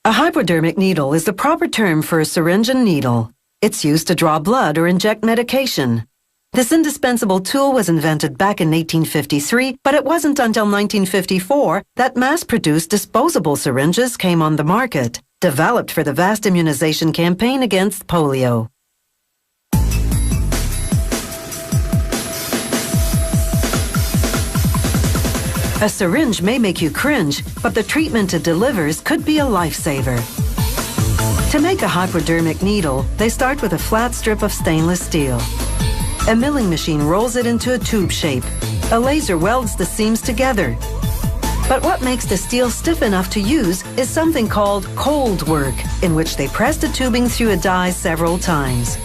A hypodermic needle is the proper term for a syringe and needle. It's used to draw blood or inject medication. This indispensable tool was invented back in 1853, but it wasn't until 1954 that mass-produced disposable syringes came on the market, developed for the vast immunization campaign against polio. A syringe may make you cringe, but the treatment it delivers could be a lifesaver. To make a hypodermic needle, they start with a flat strip of stainless steel. A milling machine rolls it into a tube shape. A laser welds the seams together. But what makes the steel stiff enough to use is something called cold work, in which they press the tubing through a die several times.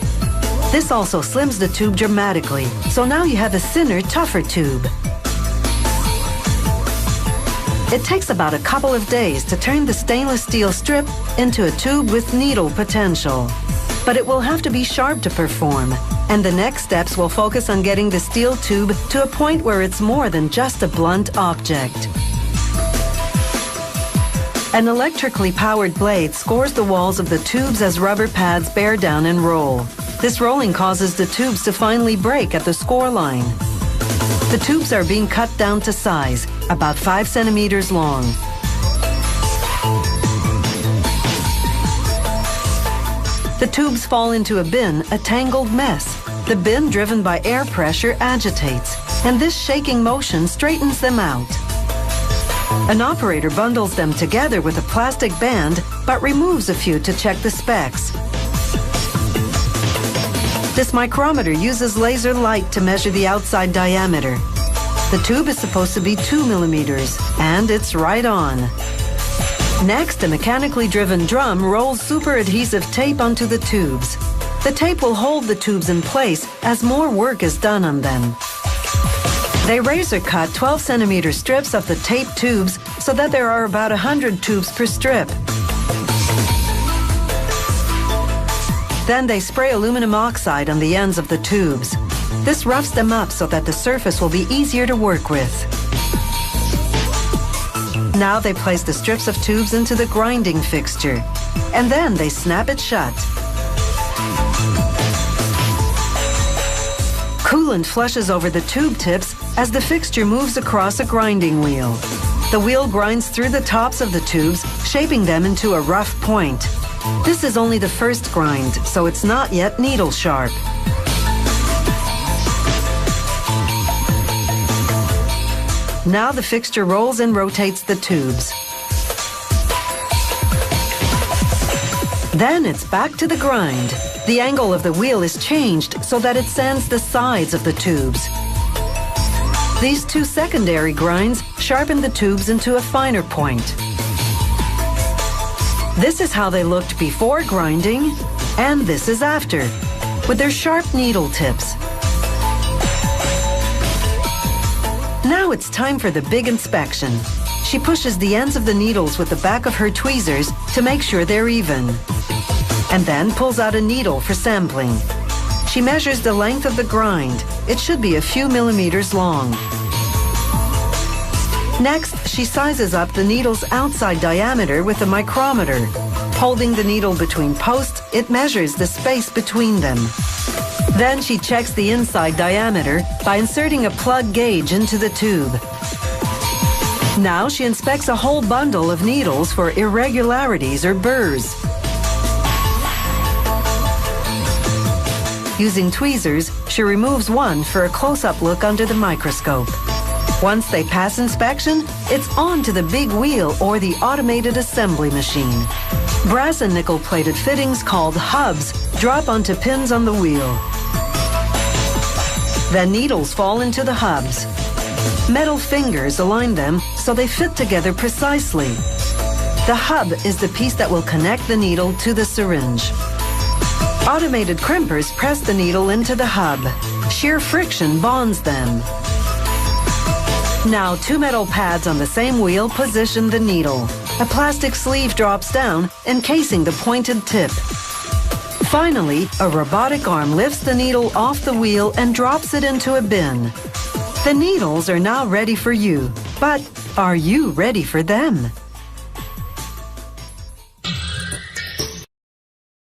This also slims the tube dramatically, so now you have a thinner, tougher tube. It takes about a couple of days to turn the stainless steel strip into a tube with needle potential. But it will have to be sharp to perform, and the next steps will focus on getting the steel tube to a point where it's more than just a blunt object. An electrically powered blade scores the walls of the tubes as rubber pads bear down and roll. This rolling causes the tubes to finally break at the score line. The tubes are being cut down to size, about 5 centimeters long. The tubes fall into a bin, a tangled mess. The bin, driven by air pressure, agitates, and this shaking motion straightens them out. An operator bundles them together with a plastic band, but removes a few to check the specs. This micrometer uses laser light to measure the outside diameter. The tube is supposed to be 2 millimeters, and it's right on. Next, a mechanically driven drum rolls super adhesive tape onto the tubes. The tape will hold the tubes in place as more work is done on them. They razor cut 12 centimeter strips of the tape tubes so that there are about 100 tubes per strip. Then they spray aluminum oxide on the ends of the tubes. This roughs them up so that the surface will be easier to work with. Now they place the strips of tubes into the grinding fixture, and then they snap it shut. Coolant flushes over the tube tips as the fixture moves across a grinding wheel. The wheel grinds through the tops of the tubes, shaping them into a rough point. This is only the first grind, so it's not yet needle sharp. Now the fixture rolls and rotates the tubes. Then it's back to the grind. The angle of the wheel is changed so that it sands the sides of the tubes. These two secondary grinds sharpen the tubes into a finer point. This is how they looked before grinding, and this is after, with their sharp needle tips. Now it's time for the big inspection. She pushes the ends of the needles with the back of her tweezers to make sure they're even, and then pulls out a needle for sampling. She measures the length of the grind. It should be a few millimeters long. Next, she sizes up the needle's outside diameter with a micrometer. Holding the needle between posts, it measures the space between them. Then she checks the inside diameter by inserting a plug gauge into the tube. Now she inspects a whole bundle of needles for irregularities or burrs. Using tweezers, she removes one for a close-up look under the microscope. Once they pass inspection, it's on to the big wheel or the automated assembly machine. Brass and nickel-plated fittings called hubs drop onto pins on the wheel. Then needles fall into the hubs. Metal fingers align them so they fit together precisely. The hub is the piece that will connect the needle to the syringe. Automated crimpers press the needle into the hub. Sheer friction bonds them. Now 2 metal pads on the same wheel position the needle. A plastic sleeve drops down, encasing the pointed tip. Finally, a robotic arm lifts the needle off the wheel and drops it into a bin. The needles are now ready for you, but are you ready for them?